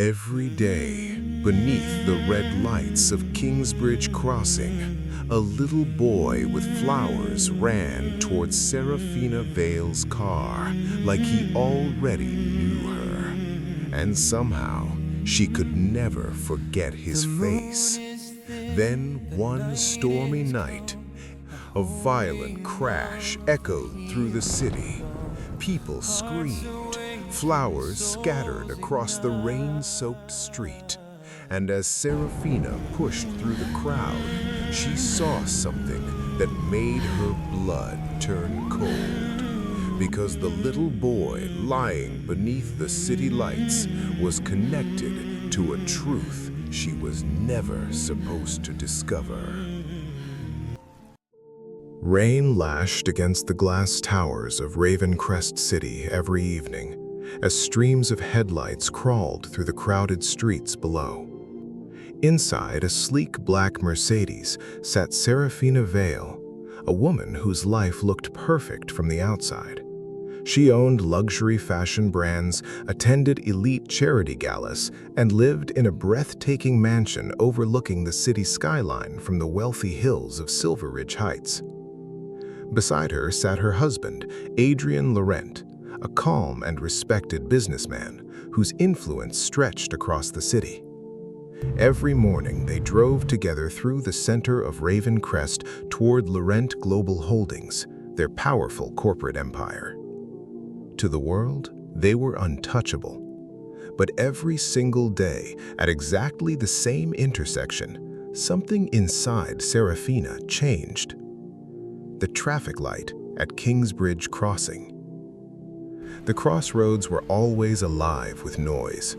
Every day, beneath the red lights of Kingsbridge Crossing, a little boy with flowers ran towards Seraphina Vale's car like he already knew her. And somehow, she could never forget his face. Then, one stormy night, a violent crash echoed through the city. People screamed, flowers scattered across the rain-soaked street. And as Seraphina pushed through the crowd, she saw something that made her blood turn cold. Because the little boy lying beneath the city lights was connected to a truth she was never supposed to discover. Rain lashed against the glass towers of Ravencrest City every evening as streams of headlights crawled through the crowded streets below. Inside a sleek black Mercedes sat Seraphina Vale, a woman whose life looked perfect from the outside. She owned luxury fashion brands, attended elite charity galas, and lived in a breathtaking mansion overlooking the city skyline from the wealthy hills of Silveridge Heights. Beside her sat her husband, Adrian Laurent, a calm and respected businessman whose influence stretched across the city. Every morning they drove together through the center of Ravencrest toward Laurent Global Holdings, their powerful corporate empire. To the world, they were untouchable. But every single day, at exactly the same intersection, something inside Seraphina changed. The traffic light at Kingsbridge Crossing. The crossroads were always alive with noise.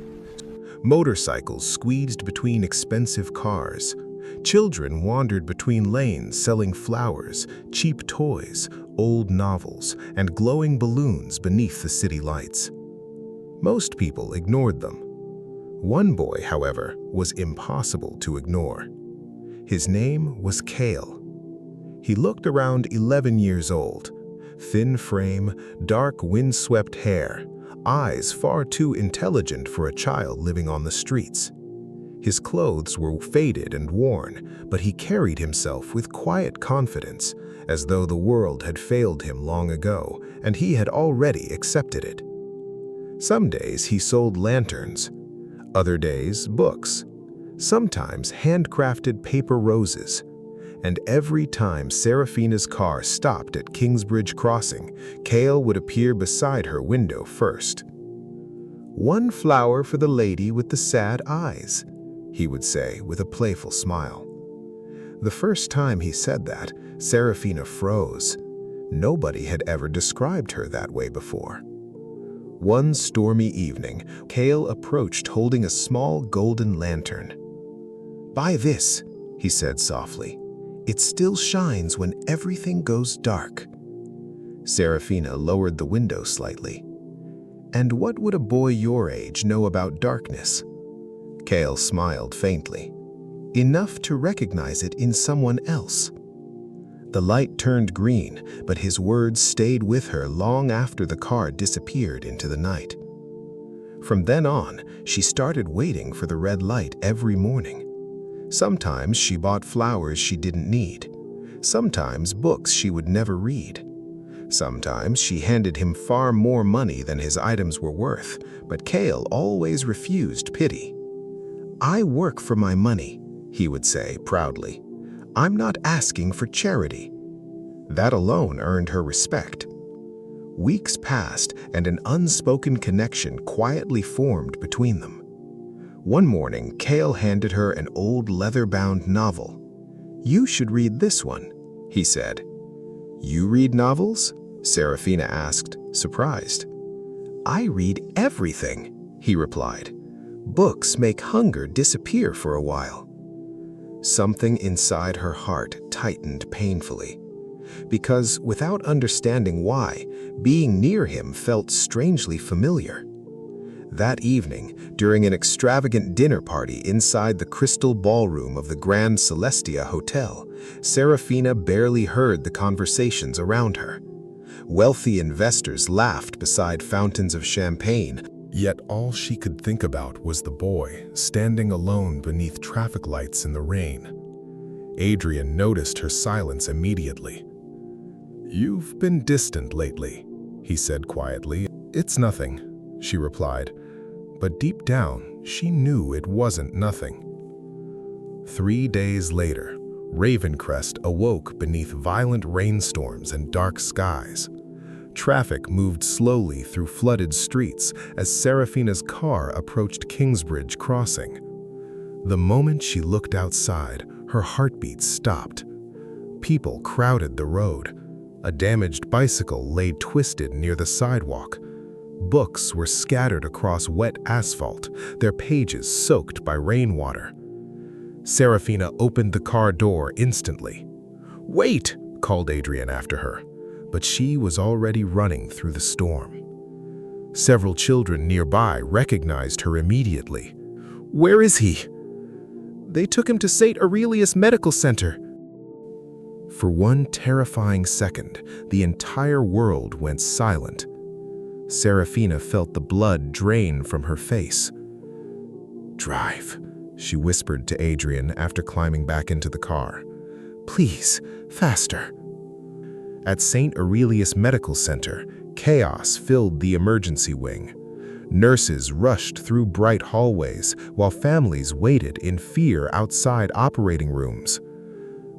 Motorcycles squeezed between expensive cars. Children wandered between lanes selling flowers, cheap toys, old novels, and glowing balloons beneath the city lights. Most people ignored them. One boy, however, was impossible to ignore. His name was Cale. He looked around 11 years old. Thin frame, dark windswept hair, eyes far too intelligent for a child living on the streets. His clothes were faded and worn, but he carried himself with quiet confidence, as though the world had failed him long ago and he had already accepted it. Some days he sold lanterns, other days books, sometimes handcrafted paper roses. And every time Seraphina's car stopped at Kingsbridge Crossing, Cale would appear beside her window first. "One flower for the lady with the sad eyes," he would say with a playful smile. The first time he said that, Seraphina froze. Nobody had ever described her that way before. One stormy evening, Cale approached holding a small golden lantern. "Buy this," he said softly. "It still shines when everything goes dark." Seraphina lowered the window slightly. "And what would a boy your age know about darkness?" Cale smiled faintly. "Enough to recognize it in someone else." The light turned green, but his words stayed with her long after the car disappeared into the night. From then on, she started waiting for the red light every morning. Sometimes she bought flowers she didn't need. Sometimes books she would never read. Sometimes she handed him far more money than his items were worth, but Cale always refused pity. "I work for my money," he would say proudly. "I'm not asking for charity." That alone earned her respect. Weeks passed and an unspoken connection quietly formed between them. One morning, Cale handed her an old leather-bound novel. "You should read this one," he said. "You read novels?" Seraphina asked, surprised. "I read everything," he replied. "Books make hunger disappear for a while." Something inside her heart tightened painfully, because without understanding why, being near him felt strangely familiar. That evening, during an extravagant dinner party inside the crystal ballroom of the Grand Celestia Hotel, Seraphina barely heard the conversations around her. Wealthy investors laughed beside fountains of champagne. Yet all she could think about was the boy standing alone beneath traffic lights in the rain. Adrian noticed her silence immediately. "You've been distant lately," he said quietly. "It's nothing," she replied, but deep down she knew it wasn't nothing. 3 days later, Ravencrest awoke beneath violent rainstorms and dark skies. Traffic moved slowly through flooded streets as Seraphina's car approached Kingsbridge Crossing. The moment she looked outside, her heartbeat stopped. People crowded the road. A damaged bicycle lay twisted near the sidewalk. Books were scattered across wet asphalt, their pages soaked by rainwater. Seraphina opened the car door instantly. "Wait!" called Adrian after her, but she was already running through the storm. Several children nearby recognized her immediately. "Where is he?" "They took him to St. Aurelius Medical Center." For one terrifying second, the entire world went silent. Seraphina felt the blood drain from her face. "Drive," she whispered to Adrian after climbing back into the car. "Please, faster." At St. Aurelius Medical Center, chaos filled the emergency wing. Nurses rushed through bright hallways while families waited in fear outside operating rooms.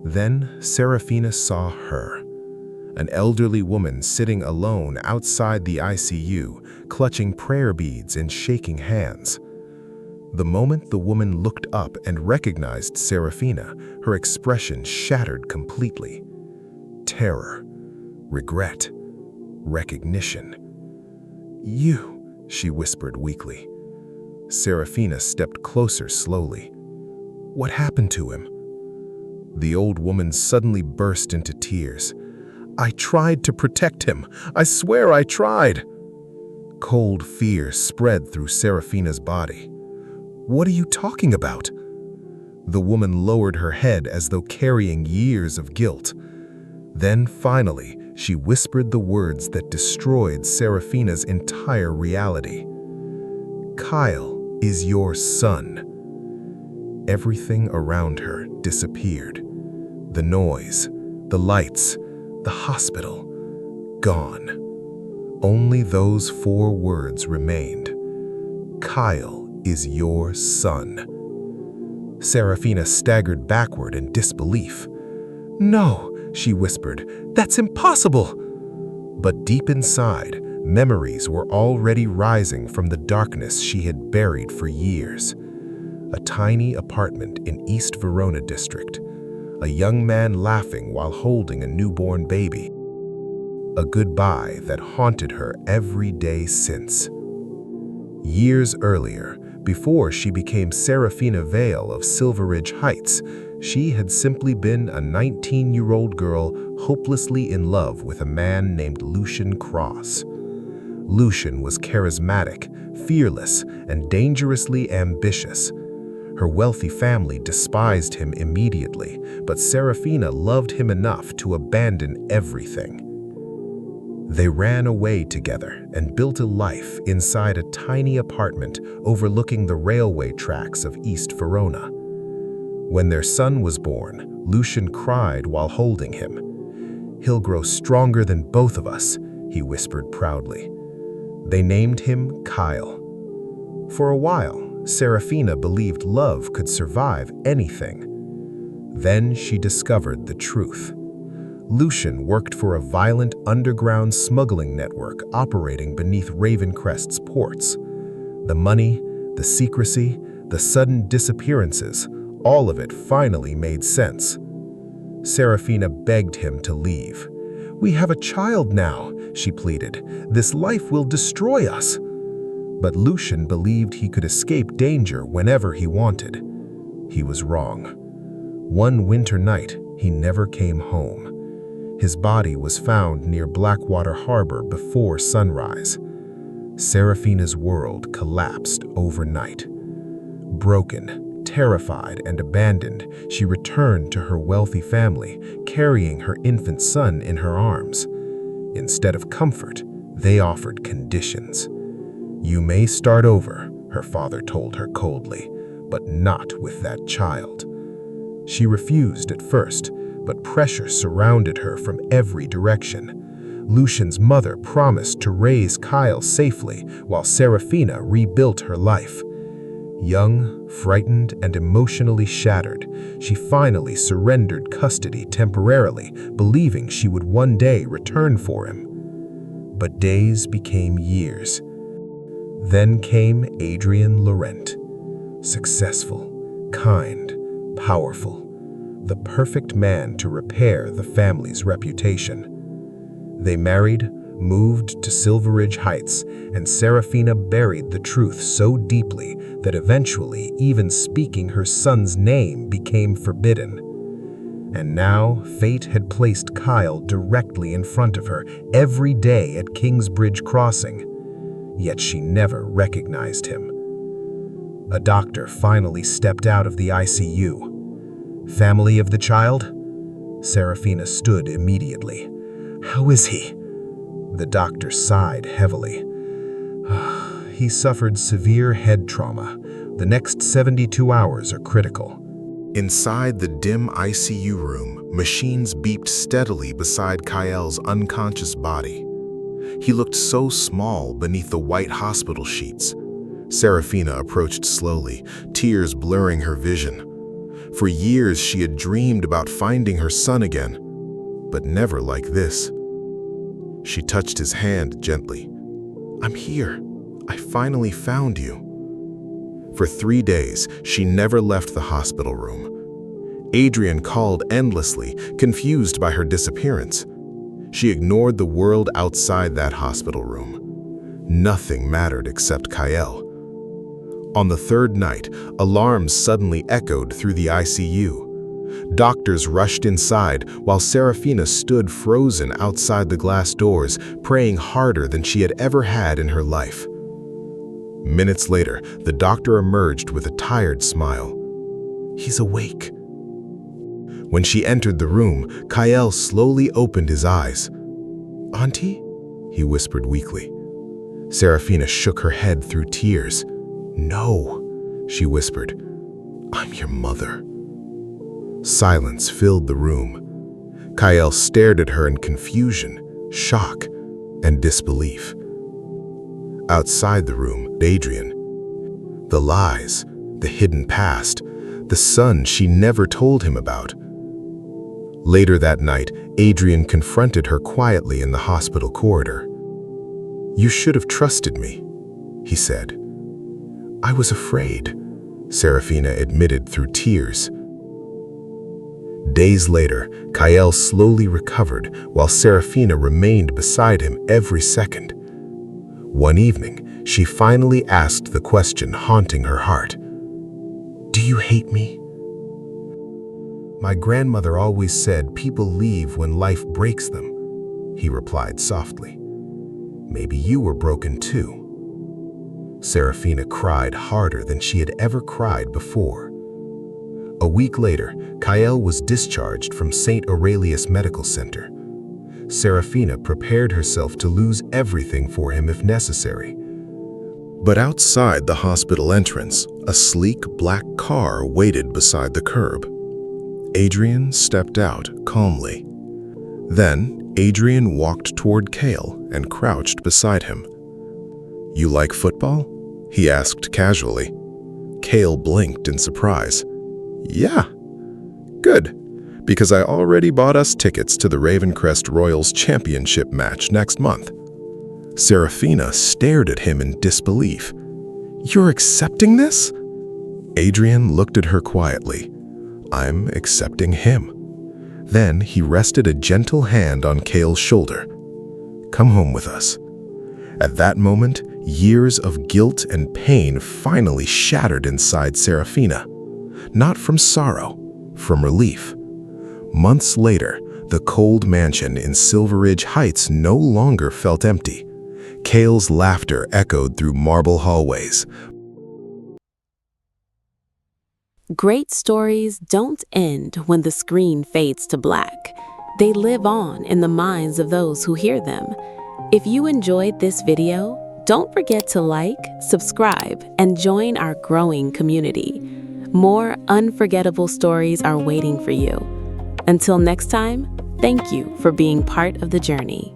Then Seraphina saw her, an elderly woman sitting alone outside the ICU, clutching prayer beads and shaking hands. The moment the woman looked up and recognized Seraphina, her expression shattered completely. Terror, regret, recognition. "You," she whispered weakly. Seraphina stepped closer slowly. "What happened to him?" The old woman suddenly burst into tears. "I tried to protect him. I swear I tried." Cold fear spread through Seraphina's body. "What are you talking about?" The woman lowered her head as though carrying years of guilt. Then finally, she whispered the words that destroyed Seraphina's entire reality. "Kyle is your son." Everything around her disappeared. The noise, the lights, the hospital, gone. Only those 4 words remained. "Kyle is your son." Seraphina staggered backward in disbelief. "No," she whispered, "that's impossible." But deep inside, memories were already rising from the darkness she had buried for years. A tiny apartment in East Verona district. A young man laughing while holding a newborn baby. A goodbye that haunted her every day since. Years earlier, before she became Seraphina Vale of Silveridge Heights, she had simply been a 19-year-old girl hopelessly in love with a man named Lucian Cross. Lucian was charismatic, fearless, and dangerously ambitious. Her wealthy family despised him immediately, but Seraphina loved him enough to abandon everything. They ran away together and built a life inside a tiny apartment overlooking the railway tracks of East Verona. When their son was born, Lucian cried while holding him. "He'll grow stronger than both of us," he whispered proudly. They named him Kyle. For a while, Seraphina believed love could survive anything. Then she discovered the truth. Lucian worked for a violent underground smuggling network operating beneath Ravencrest's ports. The money, the secrecy, the sudden disappearances, all of it finally made sense. Seraphina begged him to leave. "We have a child now," she pleaded. "This life will destroy us." But Lucian believed he could escape danger whenever he wanted. He was wrong. One winter night, he never came home. His body was found near Blackwater Harbor before sunrise. Seraphina's world collapsed overnight. Broken, terrified, and abandoned, she returned to her wealthy family, carrying her infant son in her arms. Instead of comfort, they offered conditions. "You may start over," her father told her coldly, "but not with that child." She refused at first, but pressure surrounded her from every direction. Lucian's mother promised to raise Kyle safely while Seraphina rebuilt her life. Young, frightened, and emotionally shattered, she finally surrendered custody temporarily, believing she would one day return for him. But days became years. Then came Adrian Laurent. Successful, kind, powerful, the perfect man to repair the family's reputation. They married, moved to Silveridge Heights, and Seraphina buried the truth so deeply that eventually even speaking her son's name became forbidden. And now fate had placed Kyle directly in front of her every day at Kingsbridge Crossing, yet she never recognized him. A doctor finally stepped out of the ICU. "Family of the child?" Seraphina stood immediately. "How is he?" The doctor sighed heavily. "He suffered severe head trauma. The next 72 hours are critical." Inside the dim ICU room, machines beeped steadily beside Kyle's unconscious body. He looked so small beneath the white hospital sheets. Seraphina approached slowly, tears blurring her vision. For years she had dreamed about finding her son again, but never like this. She touched his hand gently. "I'm here. I finally found you." For 3 days, she never left the hospital room. Adrian called endlessly, confused by her disappearance. She ignored the world outside that hospital room. Nothing mattered except Kyle. On the third night, alarms suddenly echoed through the ICU. Doctors rushed inside while Seraphina stood frozen outside the glass doors, praying harder than she had ever had in her life. Minutes later, the doctor emerged with a tired smile. "He's awake." When she entered the room, Kyle slowly opened his eyes. "Auntie?" he whispered weakly. Seraphina shook her head through tears. "No," she whispered. "I'm your mother." Silence filled the room. Kyle stared at her in confusion, shock, and disbelief. Outside the room, Adrian. The lies, the hidden past, the son she never told him about. Later that night, Adrian confronted her quietly in the hospital corridor. "You should have trusted me," he said. "I was afraid," Seraphina admitted through tears. Days later, Kyle slowly recovered while Seraphina remained beside him every second. One evening, she finally asked the question haunting her heart. "Do you hate me?" "My grandmother always said people leave when life breaks them," he replied softly. "Maybe you were broken too." Seraphina cried harder than she had ever cried before. A week later, Kyle was discharged from St. Aurelius Medical Center. Seraphina prepared herself to lose everything for him if necessary. But outside the hospital entrance, a sleek black car waited beside the curb. Adrian stepped out calmly. Then, Adrian walked toward Kyle and crouched beside him. "You like football?" he asked casually. Kyle blinked in surprise. "Yeah, good, because I already bought us tickets to the Ravencrest Royals Championship match next month." Seraphina stared at him in disbelief. "You're accepting this?" Adrian looked at her quietly. "I'm accepting him." Then he rested a gentle hand on Kyle's shoulder. "Come home with us." At that moment, years of guilt and pain finally shattered inside Seraphina. Not from sorrow, from relief. Months later, the cold mansion in Silveridge Heights no longer felt empty. Kyle's laughter echoed through marble hallways. Great stories don't end when the screen fades to black. They live on in the minds of those who hear them. If you enjoyed this video, Don't forget to like, subscribe, and join our growing community. More unforgettable stories are waiting for you. Until next time, thank you for being part of the journey.